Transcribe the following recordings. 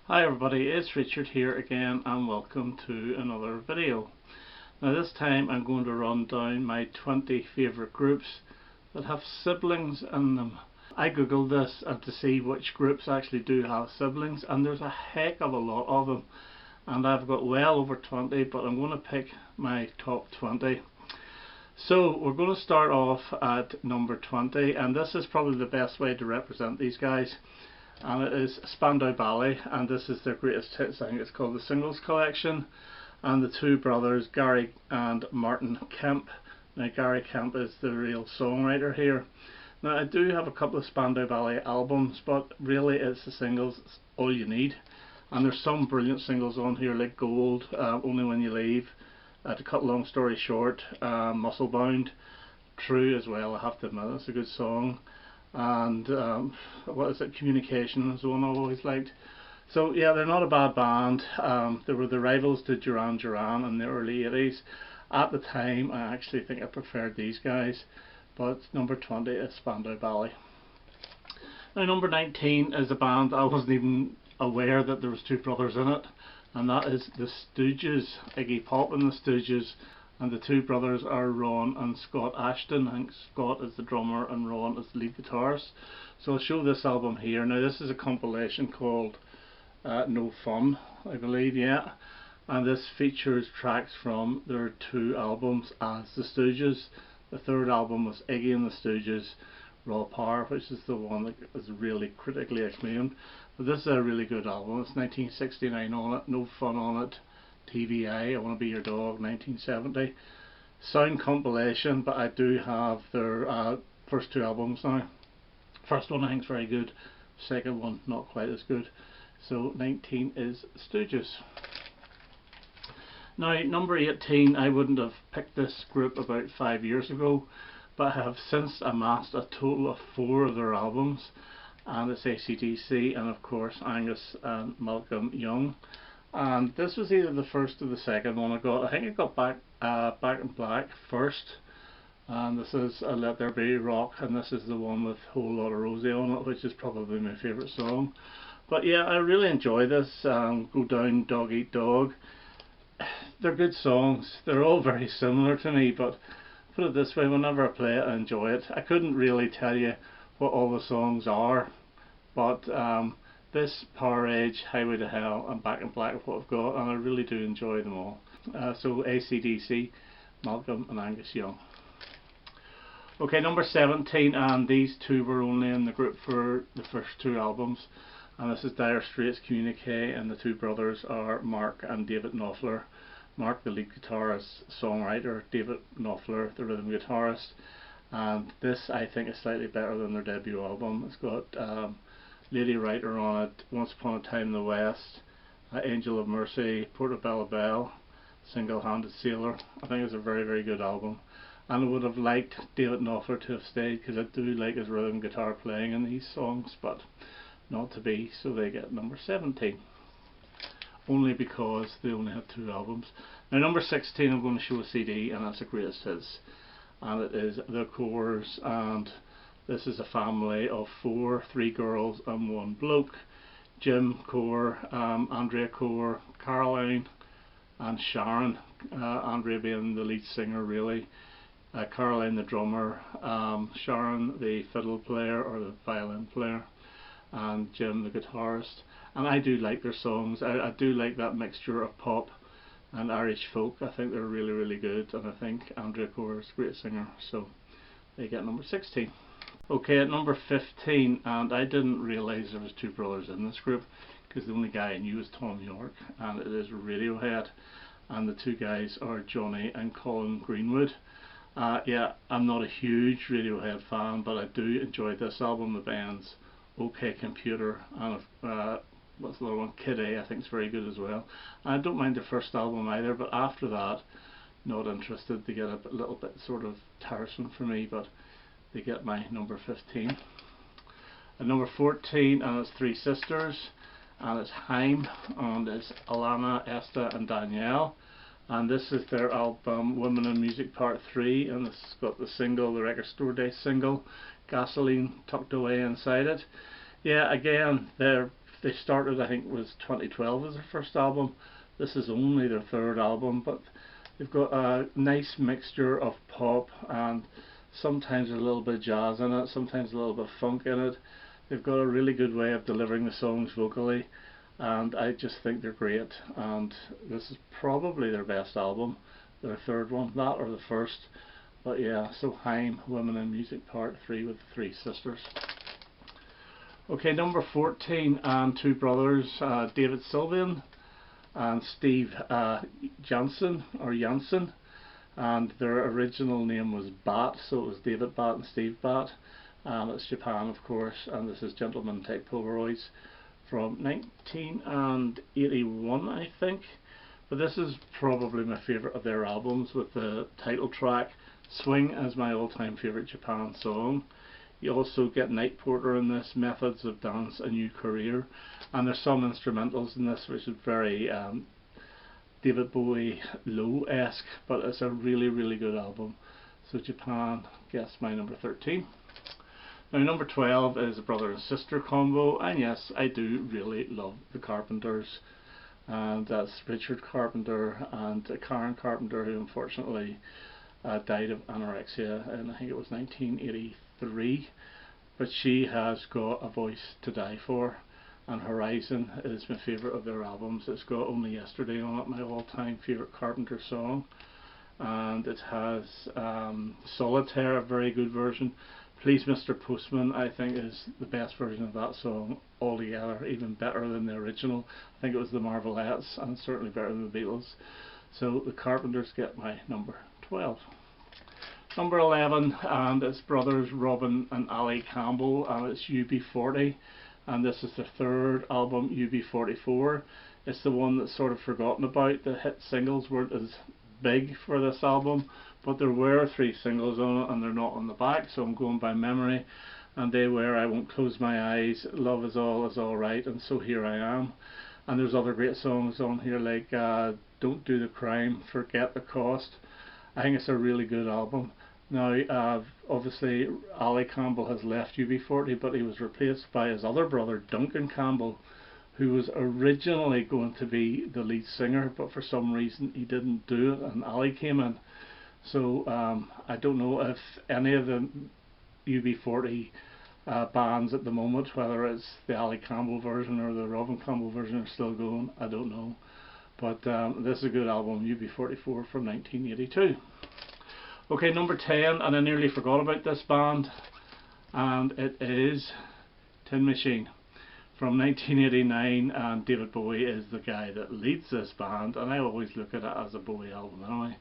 Hi everybody, it's Richard here again and welcome to another video. Now this time I'm going to run down my 20 favourite groups that have siblings in them. I googled this and to see which groups actually do have siblings, and there's a heck of a lot of them, and I've got well over 20, but I'm going to pick my top 20. So we're going to start off at number 20, and this is probably the best way to represent these guys. And it is Spandau Ballet, and this is their greatest hits. I think it's called the Singles Collection, and the two brothers Gary and Martin Kemp. Now Gary Kemp is the real songwriter here. Now I do have a couple of Spandau Ballet albums, but really it's the singles, it's all you need. And there's some brilliant singles on here like Gold, Only When You Leave, to cut a long story short, Muscle Bound, True as well, I have to admit, it's a good song. And what is it, Communication is the one I always liked. So yeah, they're not a bad band. They were the rivals to Duran Duran in the early 80s. At the time I actually think I preferred these guys, but number 20 is Spandau Ballet. Now number 19 is a band I wasn't even aware that there was two brothers in it, and that is the Stooges, Iggy Pop and the Stooges. And the two brothers are Ron and Scott Ashton. I think Scott is the drummer and Ron is the lead guitarist. So I'll show this album here. Now this is a compilation called No Fun, I believe, yeah. And this features tracks from their two albums as the Stooges. The third album was Iggy and the Stooges, Raw Power, which is the one that is really critically acclaimed. But this is a really good album. It's 1969 on it, No Fun on it. TVI, I Want to Be Your Dog, 1970. Sound compilation, but I do have their first two albums now. First one I think is very good, second one not quite as good. So 19 is Stooges. Now number 18, I wouldn't have picked this group about 5 years ago, but I have since amassed a total of 4 of their albums, and it's AC/DC and of course Angus and Malcolm Young. And this was either the first or the second one I got. I think I got Back in Black first, and this is Let There Be Rock, and this is the one with Whole Lot of Rosie on it, which is probably my favourite song. But yeah, I really enjoy this. Go Down, Dog Eat Dog. They're good songs. They're all very similar to me, but put it this way, whenever I play it I enjoy it. I couldn't really tell you what all the songs are, but this, Power Age, Highway to Hell and Back in Black is what I've got, and I really do enjoy them all. So AC/DC, Malcolm and Angus Young. Okay, number 17, and these two were only in the group for the first two albums, and this is Dire Straits, Communique, and the two brothers are Mark and David Knopfler. Mark the lead guitarist, songwriter, David Knopfler the rhythm guitarist, and this I think is slightly better than their debut album. It's got Lady Writer on it, Once Upon a Time in the West, Angel of Mercy, Portobello Bell, Single Handed Sailor. I think it's a very, very good album, and I would have liked David Knopfler to have stayed because I do like his rhythm guitar playing in these songs, but not to be, so they get number 17. Only because they only had 2 albums. Now number 16 I'm going to show a CD, and that's the greatest hits, and it is the Corrs, and this is a family of 4, 3 girls and 1 bloke. Jim Corr, Andrea Corr, Caroline and Sharon. Andrea being the lead singer really, Caroline the drummer, Sharon the fiddle player or the violin player, and Jim the guitarist. And I do like their songs. I do like that mixture of pop and Irish folk. I think they're really, really good, and I think Andrea Corr is a great singer, so they get number 16. Okay, at number 15, and I didn't realise there was 2 brothers in this group because the only guy I knew was Tom York, and it is Radiohead, and the 2 guys are Johnny and Colin Greenwood. Yeah, I'm not a huge Radiohead fan, but I do enjoy this album, the band's OK Computer, and what's the other one, Kid A, I think it's very good as well. And I don't mind the first album either, but after that, not interested. They get a little bit sort of tiresome for me, but they get my number 15. At number 14, and it's 3 sisters, and it's Haim, and it's Alana, Esta and Danielle, and this is their album Women in Music Part 3, and it's got the single, the Record Store Day single, Gasoline, tucked away inside it. Yeah, again, they're they started, I think it was 2012 as their first album. This is only their third album, but they've got a nice mixture of pop and sometimes a little bit of jazz in it, sometimes a little bit of funk in it. They've got a really good way of delivering the songs vocally, and I just think they're great. And this is probably their best album, their third one, that or the first. But yeah, so Haim, Women in Music Part 3 with the Three Sisters. Okay, number 14, and two brothers, David Sylvian and Steve Jansen, and their original name was Bat, so it was David Bat and Steve Bat. It's Japan, of course, and this is Gentleman Take Polaroids from 1981, I think. But this is probably my favourite of their albums, with the title track Swing as my all-time favourite Japan song. You also get Night Porter in this, Methods of Dance, A New Career, and there's some instrumentals in this which is very David Bowie low-esque, but it's a really good album. So Japan gets my number 13. Now number 12 is a brother and sister combo, and yes, I do really love the Carpenters, and that's Richard Carpenter and Karen Carpenter, who unfortunately died of anorexia in, I think it was 1983, but she has got a voice to die for, and Horizon is my favourite of their albums. It's got Only Yesterday on it, my all-time favourite Carpenter song, and it has Solitaire, a very good version. Please Mr. Postman, I think, is the best version of that song altogether, even better than the original. I think it was the Marvelettes, and certainly better than the Beatles. So the Carpenters get my number 12. Number 11, and it's brothers Robin and Ali Campbell, and it's UB40, and this is their third album, UB44. It's the one that's sort of forgotten about. The hit singles weren't as big for this album, but there were 3 singles on it, and they're not on the back, so I'm going by memory, and they were I Won't Close My Eyes, Love Is Alright, and So Here I Am. And there's other great songs on here like Don't Do the Crime, Forget the Cost. I think it's a really good album. Now obviously Ali Campbell has left UB40, but he was replaced by his other brother Duncan Campbell, who was originally going to be the lead singer, but for some reason he didn't do it, and Ali came in. So I don't know if any of the UB40 bands at the moment, whether it's the Ali Campbell version or the Robin Campbell version, are still going. I don't know, but this is a good album, UB44 from 1982. Okay, number 10, and I nearly forgot about this band, and it is Tin Machine from 1989, and David Bowie is the guy that leads this band, and I always look at it as a Bowie album anyway.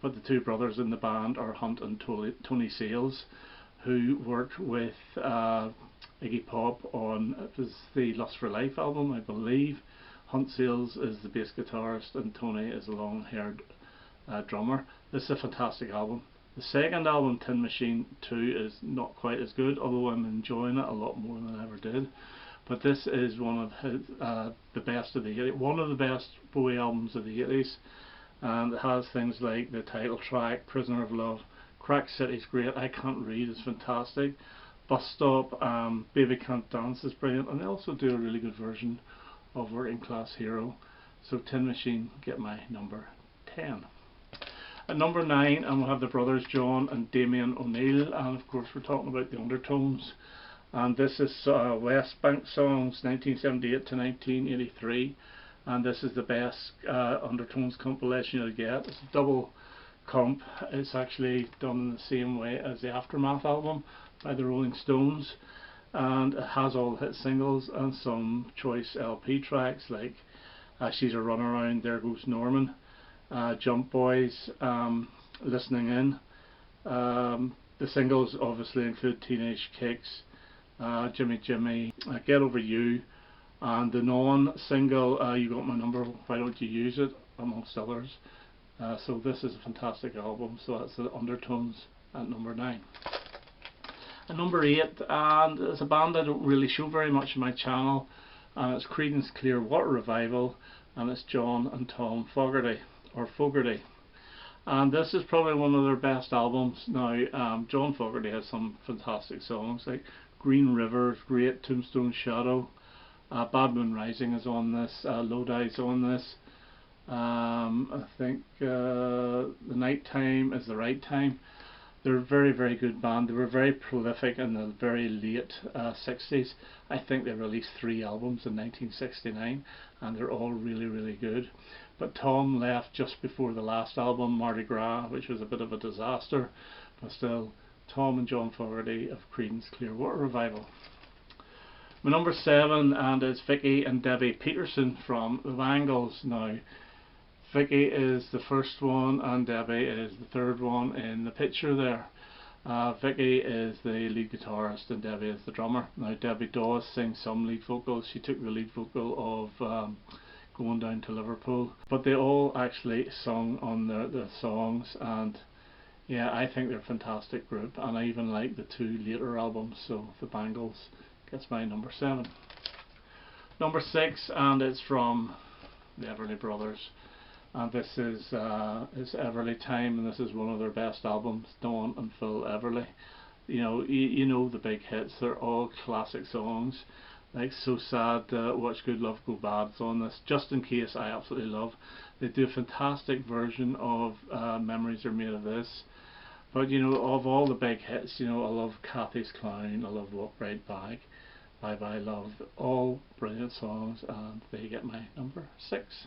But the two brothers in the band are Hunt and Tony Sales, who worked with Iggy Pop on, it was the Lust for Life album, I believe. Hunt Sales is the bass guitarist and Tony is a long-haired drummer. This is a fantastic album. The second album, Tin Machine 2, is not quite as good, although I'm enjoying it a lot more than I ever did. But this is one of his, the best of the 80s, one of the best Bowie albums of the 80s. And it has things like the title track, Prisoner of Love, Crack City's great, I Can't Read is fantastic, Bus Stop, Baby Can't Dance is brilliant, and they also do a really good version of Working Class Hero. So Tin Machine get my number 10. At number 9, and we'll have the brothers John and Damien O'Neill, and of course we're talking about the Undertones, and this is West Bank Songs 1978 to 1983, and this is the best Undertones compilation you'll get. It's a double comp. It's actually done in the same way as the Aftermath album by the Rolling Stones, and it has all the hit singles and some choice LP tracks like She's a Runaround, There Goes Norman, Jump Boys, Listening In. The singles obviously include Teenage Kicks, Jimmy Jimmy, Get Over You, and the non-single You Got My Number, Why Don't You Use It, amongst others. So this is a fantastic album. So that's the Undertones at number 9. At number 8, and it's a band I don't really show very much on my channel, and it's Creedence Clearwater Revival, and it's John and Tom Fogerty, or Fogerty. And this is probably one of their best albums. Now John Fogerty has some fantastic songs like Green River, great, Tombstone Shadow, Bad Moon Rising is on this, Lodi's on this. I think The Night Time is the Right Time. They're a very, very good band. They were very prolific in the very late 60s. I think they released 3 albums in 1969, and they're all really, really good. But Tom left just before the last album, Mardi Gras, which was a bit of a disaster. But still, Tom and John Fogerty of Creedence Clearwater Revival. My number 7, and it's Vicky and Debbie Peterson from the Bangles. Now, Vicky is the first one and Debbie is the third one in the picture there. Vicky is the lead guitarist and Debbie is the drummer. Now, Debbie does sing some lead vocals. She took the lead vocal of Going Down to Liverpool, but they all actually sung on their songs, and yeah, I think they're a fantastic group, and I even like the 2 later albums. So the Bangles gets my number 7. Number 6, and it's from the Everly Brothers, and this is Everly Time, and this is one of their best albums, Dawn and Phil Everly. You know the big hits. They're all classic songs, like So Sad, Watch Good Love Go Bad's on this. Just In Case, I absolutely love. They do a fantastic version of Memories Are Made of This. But of all the big hits, I love Kathy's Clown, I love Walk Right Back, Bye Bye Love. All brilliant songs, and they get my number 6.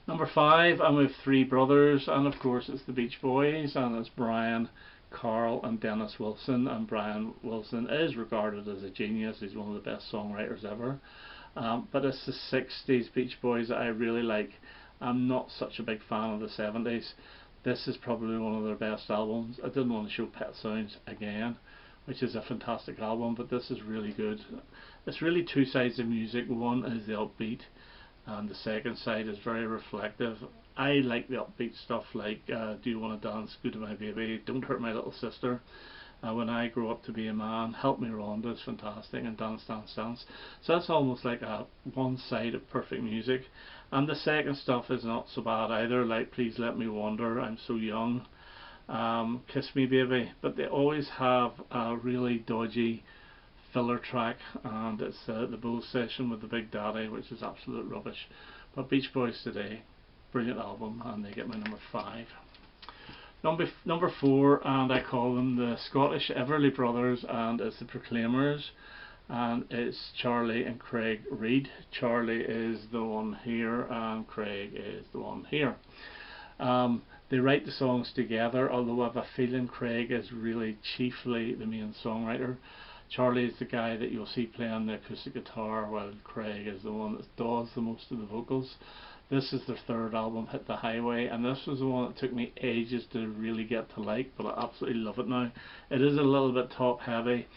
Number 5, I'm with 3 brothers, and of course it's the Beach Boys, and it's Brian, Carl and Dennis Wilson. And Brian Wilson is regarded as a genius. He's one of the best songwriters ever. But it's the 60s Beach Boys that I really like. I'm not such a big fan of the 70s. This is probably one of their best albums. I didn't want to show Pet Sounds again, which is a fantastic album, but this is really good. It's really 2 sides of music. One is the upbeat, and the second side is very reflective. I like the upbeat stuff like Do You Want to Dance, Good to My Baby, Don't Hurt My Little Sister, When I Grow Up to Be a Man, Help Me Rhonda is fantastic, and Dance Dance Dance. So that's almost like a one side of perfect music. And the second stuff is not so bad either, like Please Let Me Wander, I'm So Young, Kiss Me Baby. But they always have a really dodgy filler track, and it's the Bull Session with the Big Daddy, which is absolute rubbish. But Beach Boys today, brilliant album, and they get my number 5. Number 4, and I call them the Scottish Everly Brothers, and it's the Proclaimers, and it's Charlie and Craig Reid. Charlie is the one here and Craig is the one here. They write the songs together, although I have a feeling Craig is really chiefly the main songwriter. Charlie is the guy that you'll see playing the acoustic guitar, while Craig is the one that does the most of the vocals. This is their 3rd album, Hit the Highway, and this was the one that took me ages to really get to like, but I absolutely love it now. It is a little bit top heavy,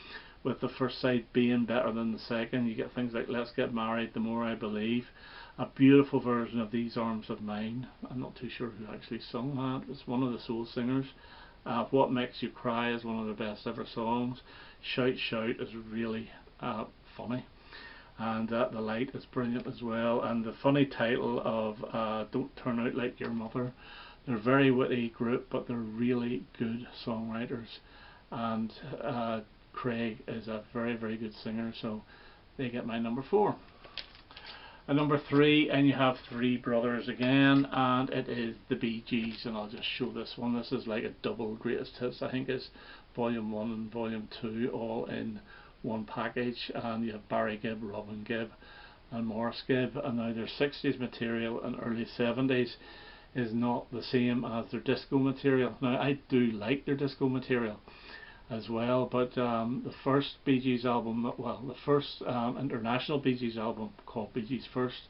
with the first side being better than the second. You get things like Let's Get Married, The More I Believe, a beautiful version of These Arms of Mine. I'm not too sure who actually sung that. It's one of the soul singers. What Makes You Cry is one of their best ever songs. Shout Shout is really funny, and The Light is brilliant as well, and the funny title of Don't Turn Out Like Your Mother. They're a very witty group, but they're really good songwriters, and Craig is a very, very good singer, so they get my number 4. And number 3, and you have 3 brothers again, and it is the Bee Gees, and I'll just show this one. This is like a double greatest hits. I think it's Volume 1 and Volume 2 all in one package, and you have Barry Gibb, Robin Gibb and Morris Gibb. And now their 60s material and early 70s is not the same as their disco material. Now I do like their disco material as well, but the first Bee Gees album, well, the first international Bee Gees album, called Bee Gees First,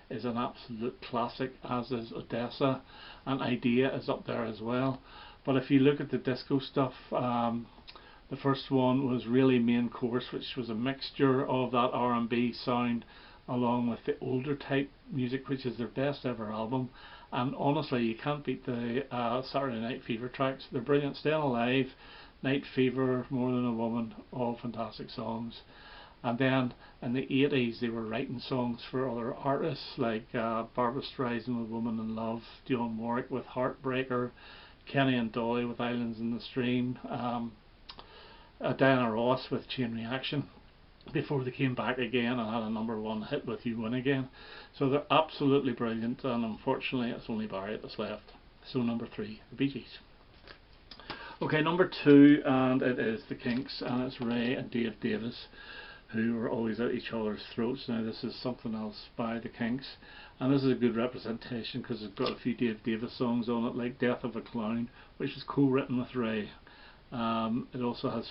is an absolute classic, as is Odessa, and Idea is up there as well. But if you look at the disco stuff, the first one was really Main Course, which was a mixture of that R&B sound along with the older type music, which is their best ever album. And honestly, you can't beat the Saturday Night Fever tracks. They're brilliant. Staying Alive, Night Fever, More Than a Woman, all fantastic songs. And then in the 80s they were writing songs for other artists like Barbra Streisand with Woman in Love, Dionne Warwick with Heartbreaker, Kenny and Dolly with Islands in the Stream, Diana Ross with Chain Reaction. before they came back again and had a #1 hit with You Win Again. So they're absolutely brilliant, and unfortunately it's only Barry that's left. So number 3, the Bee Gees. Okay, number 2, and it is the Kinks, and it's Ray and Dave Davis, who were always at each other's throats. Now this is something else by the Kinks, and this is a good representation because it's got a few Dave Davis songs on it, like Death of a Clown, which is co-written with Ray. It also has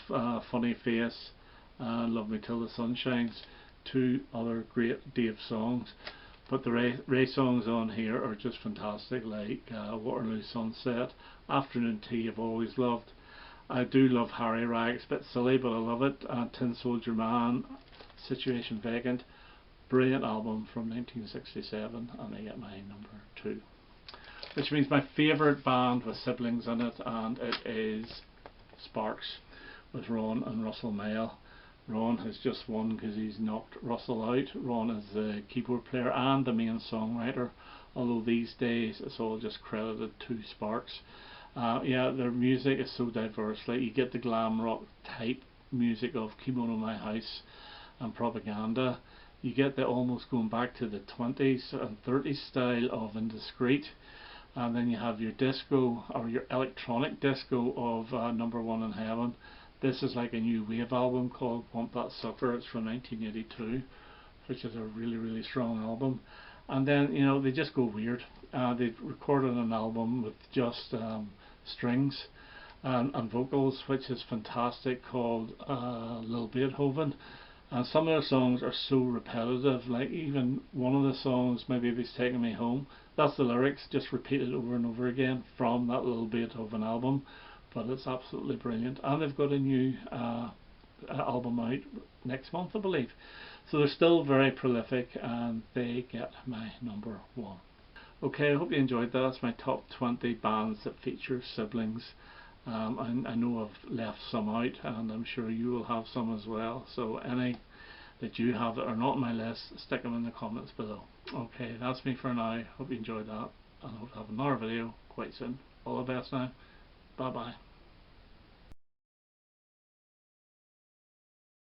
Funny Face, Love Me Till the Sun Shines, 2 other great Dave songs. But the Ray songs on here are just fantastic, like Waterloo Sunset, Afternoon Tea I've always loved. I do love Harry Rag, it's a bit silly but I love it. Tin Soldier Man, Situation Vacant, brilliant album from 1967, and I get my number 2. Which means my favourite band with siblings in it, and it is Sparks with Ron and Russell Mael. Ron has just won because he's knocked Russell out. Ron is the keyboard player and the main songwriter, although these days it's all just credited to Sparks. Yeah, their music is so diverse. Like, you get the glam rock type music of Kimono My House and Propaganda. You get the almost going back to the 20s and 30s style of Indiscreet. And then you have your disco or your electronic disco of #1 in Heaven. This is like a new wave album called Want That Sucker. It's from 1982, which is a really, really strong album. And then, you know, they just go weird. They recorded an album with just strings and vocals, which is fantastic, called Lil Beethoven. And some of their songs are so repetitive, like even one of the songs, Maybe He's Taking Me Home, that's the lyrics just repeated over and over again from that Lil Beethoven album. But it's absolutely brilliant, and they've got a new album out next month, I believe. So they're still very prolific, and they get my number 1. Okay, I hope you enjoyed that. That's my top 20 bands that feature siblings. I know I've left some out, and I'm sure you will have some as well. So any that you have that are not on my list, stick them in the comments below. Okay, that's me for now. Hope you enjoyed that, and I hope to have another video quite soon. All the best now. Bye bye.